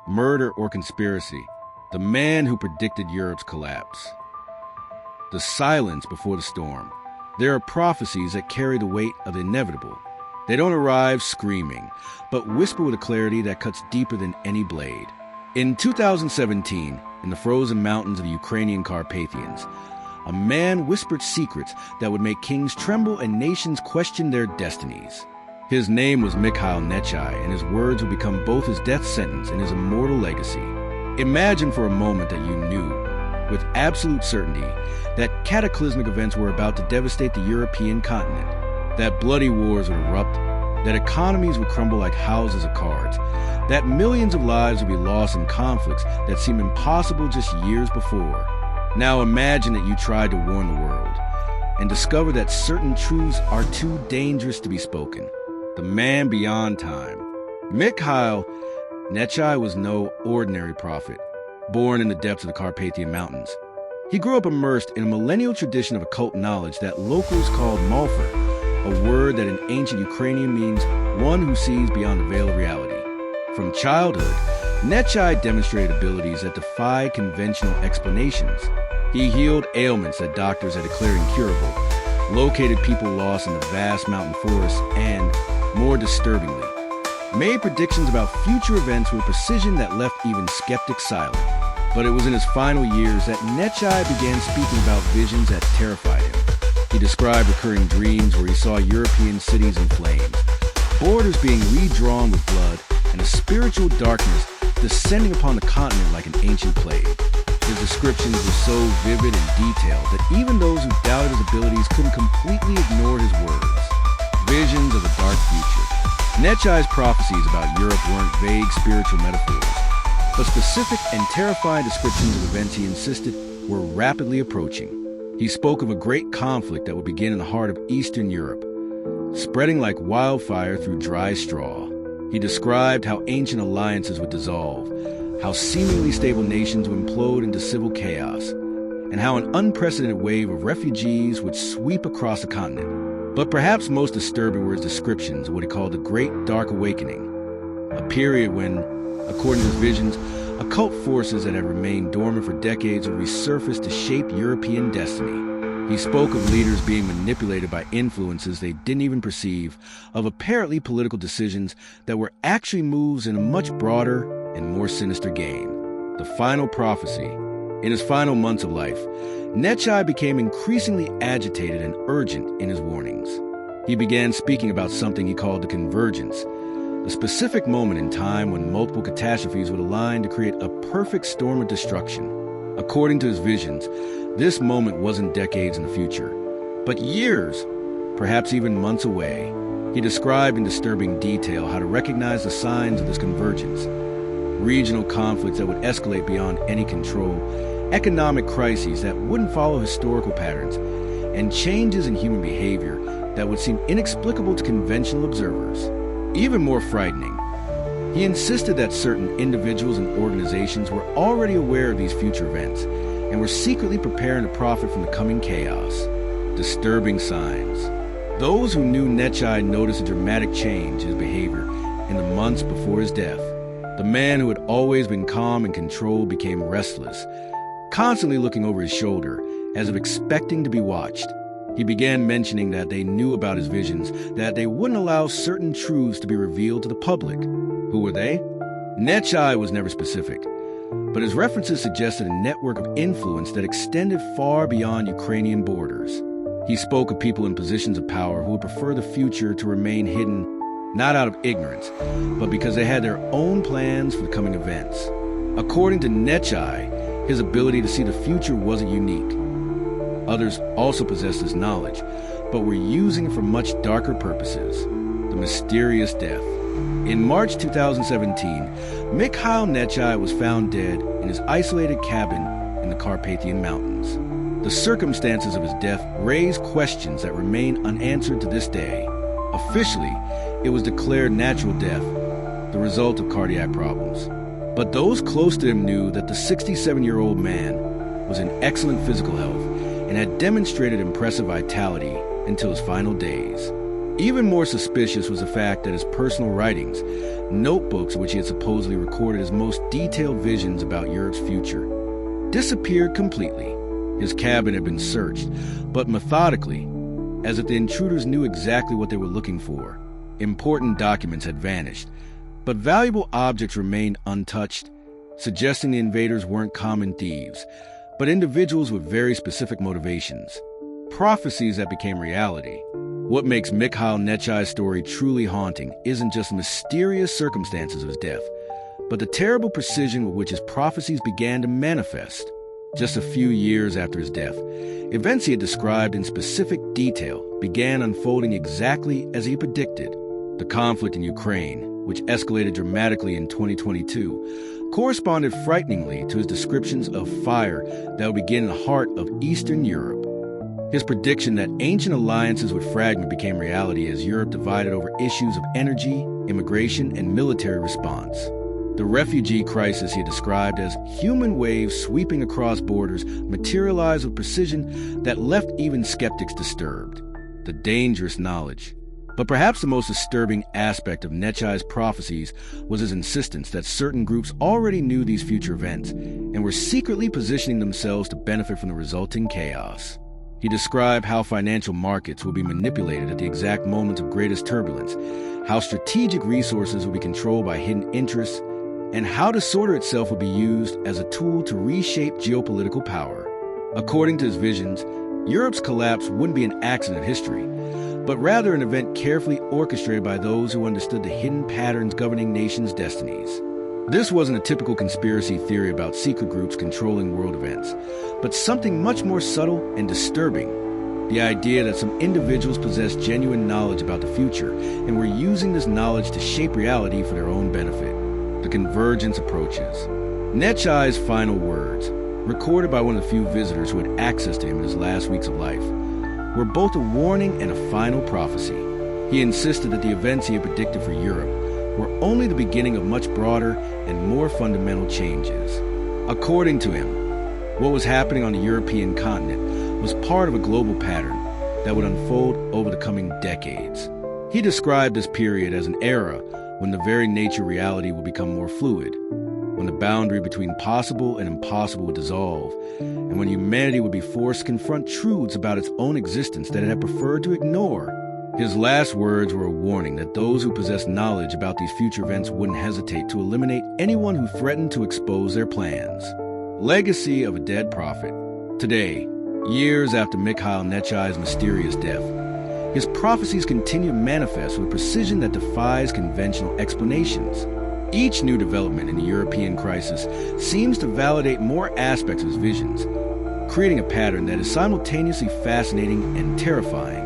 murder, or conspiracy. The man who predicted Europe's collapse. The silence before the storm. There are prophecies that carry the weight of the inevitable. They don't arrive screaming, but whisper with a clarity that cuts deeper than any blade. In 2017, in the frozen mountains of the Ukrainian Carpathians, a man whispered secrets that would make kings tremble and nations question their destinies. His name was Mikhail Nechai, and his words would become both his death sentence and his immortal legacy. Imagine for a moment that you knew, with absolute certainty, that cataclysmic events were about to devastate the European continent, that bloody wars would erupt, that economies would crumble like houses of cards, that millions of lives would be lost in conflicts that seemed impossible just years before. Now imagine that you tried to warn the world and discover that certain truths are too dangerous to be spoken. The man beyond time. Mikhail Nechai was no ordinary prophet, born in the depths of the Carpathian Mountains. He grew up immersed in a millennial tradition of occult knowledge that locals called malfer, a word that in ancient Ukrainian means one who sees beyond the veil of reality. From childhood, Nechai demonstrated abilities that defy conventional explanations. He healed ailments that doctors had declared incurable, located people lost in the vast mountain forests, and, more disturbingly, made predictions about future events with precision that left even skeptics silent. But it was in his final years that Nechai began speaking about visions that terrified him. He described recurring dreams where he saw European cities in flames, borders being redrawn with blood, and a spiritual darkness descending upon the continent like an ancient plague. His descriptions were so vivid and detailed that even those who doubted his abilities couldn't completely ignore his words. Visions of a dark future. Nechai's prophecies about Europe weren't vague spiritual metaphors, but specific and terrifying descriptions of events he insisted were rapidly approaching. He spoke of a great conflict that would begin in the heart of Eastern Europe, spreading like wildfire through dry straw. He described how ancient alliances would dissolve, how seemingly stable nations would implode into civil chaos, and how an unprecedented wave of refugees would sweep across the continent. But perhaps most disturbing were his descriptions of what he called the Great Dark Awakening, a period when, according to his visions, occult forces that had remained dormant for decades would resurface to shape European destiny. He spoke of leaders being manipulated by influences they didn't even perceive, of apparently political decisions that were actually moves in a much broader and more sinister game. The final prophecy. In his final months of life, Nechai became increasingly agitated and urgent in his warnings. He began speaking about something he called the convergence, a specific moment in time when multiple catastrophes would align to create a perfect storm of destruction. According to his visions, this moment wasn't decades in the future, but years, perhaps even months away. He described in disturbing detail how to recognize the signs of this convergence. Regional conflicts that would escalate beyond any control, economic crises that wouldn't follow historical patterns, and changes in human behavior that would seem inexplicable to conventional observers. Even more frightening, he insisted that certain individuals and organizations were already aware of these future events and were secretly preparing to profit from the coming chaos. Disturbing signs. Those who knew Nechai noticed a dramatic change in his behavior in the months before his death. The man who had always been calm and controlled became restless, constantly looking over his shoulder as if expecting to be watched. He began mentioning that they knew about his visions, that they wouldn't allow certain truths to be revealed to the public. Who were they? Nechai was never specific, but his references suggested a network of influence that extended far beyond Ukrainian borders. He spoke of people in positions of power who would prefer the future to remain hidden, not out of ignorance, but because they had their own plans for the coming events. According to Nechai, his ability to see the future wasn't unique. Others also possessed this knowledge, but were using it for much darker purposes. The mysterious death. In March 2017, Mikhail Nechai was found dead in his isolated cabin in the Carpathian Mountains. The circumstances of his death raised questions that remain unanswered to this day. Officially, it was declared natural death, the result of cardiac problems. But those close to him knew that the 67-year-old man was in excellent physical health and had demonstrated impressive vitality until his final days. Even more suspicious was the fact that his personal writings, notebooks in which he had supposedly recorded his most detailed visions about Europe's future, disappeared completely. His cabin had been searched, but methodically, as if the intruders knew exactly what they were looking for. Important documents had vanished, but valuable objects remained untouched, suggesting the invaders weren't common thieves, but individuals with very specific motivations. Prophecies that became reality. What makes Mikhail Nechai's story truly haunting isn't just the mysterious circumstances of his death, but the terrible precision with which his prophecies began to manifest. Just a few years after his death, events he had described in specific detail began unfolding exactly as he predicted. The conflict in Ukraine, which escalated dramatically in 2022, corresponded frighteningly to his descriptions of fire that would begin in the heart of Eastern Europe. His prediction that ancient alliances would fragment became reality as Europe divided over issues of energy, immigration, and military response. The refugee crisis he had described as human waves sweeping across borders materialized with precision that left even skeptics disturbed. The dangerous knowledge. But perhaps the most disturbing aspect of Nechai's prophecies was his insistence that certain groups already knew these future events and were secretly positioning themselves to benefit from the resulting chaos. He described how financial markets would be manipulated at the exact moments of greatest turbulence, how strategic resources would be controlled by hidden interests, and how disorder itself would be used as a tool to reshape geopolitical power. According to his visions, Europe's collapse wouldn't be an accident of history, but rather an event carefully orchestrated by those who understood the hidden patterns governing nations' destinies. This wasn't a typical conspiracy theory about secret groups controlling world events, but something much more subtle and disturbing. The idea that some individuals possessed genuine knowledge about the future and were using this knowledge to shape reality for their own benefit. The convergence approaches. Nechai's final words, recorded by one of the few visitors who had access to him in his last weeks of life, were both a warning and a final prophecy. He insisted that the events he had predicted for Europe were only the beginning of much broader and more fundamental changes. According to him, what was happening on the European continent was part of a global pattern that would unfold over the coming decades. He described this period as an era when the very nature of reality would become more fluid, when the boundary between possible and impossible would dissolve, and when humanity would be forced to confront truths about its own existence that it had preferred to ignore. His last words were a warning that those who possessed knowledge about these future events wouldn't hesitate to eliminate anyone who threatened to expose their plans. Legacy of a dead prophet. Today, years after Mikhail Nechai's mysterious death, his prophecies continue to manifest with precision that defies conventional explanations. Each new development in the European crisis seems to validate more aspects of his visions, creating a pattern that is simultaneously fascinating and terrifying.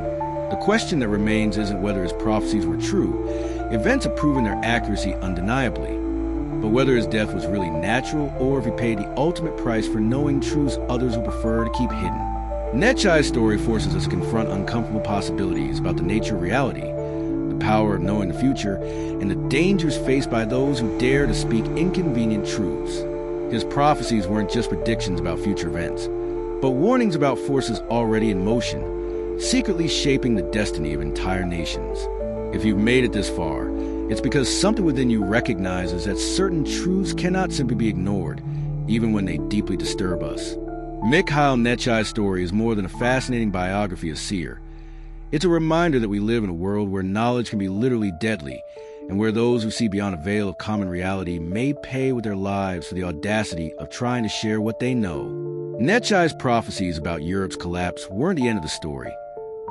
The question that remains isn't whether his prophecies were true. Events have proven their accuracy undeniably. But whether his death was really natural or if he paid the ultimate price for knowing truths others would prefer to keep hidden. Nechai's story forces us to confront uncomfortable possibilities about the nature of reality, the power of knowing the future, and the dangers faced by those who dare to speak inconvenient truths. His prophecies weren't just predictions about future events, but warnings about forces already in motion, secretly shaping the destiny of entire nations. If you've made it this far, it's because something within you recognizes that certain truths cannot simply be ignored, even when they deeply disturb us. Mikhail Nechai's story is more than a fascinating biography of seer. It's a reminder that we live in a world where knowledge can be literally deadly, and where those who see beyond a veil of common reality may pay with their lives for the audacity of trying to share what they know. Nechai's prophecies about Europe's collapse weren't the end of the story,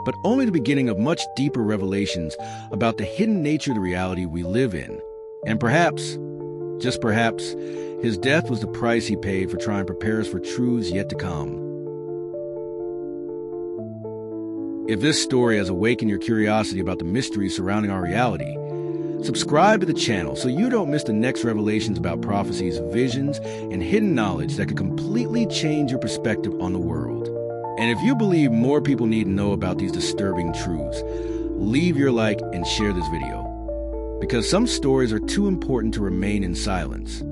but only the beginning of much deeper revelations about the hidden nature of the reality we live in. And perhaps, just perhaps, his death was the price he paid for trying to prepare us for truths yet to come. If this story has awakened your curiosity about the mysteries surrounding our reality, subscribe to the channel so you don't miss the next revelations about prophecies, visions, and hidden knowledge that could completely change your perspective on the world. And if you believe more people need to know about these disturbing truths, leave your like and share this video, because some stories are too important to remain in silence.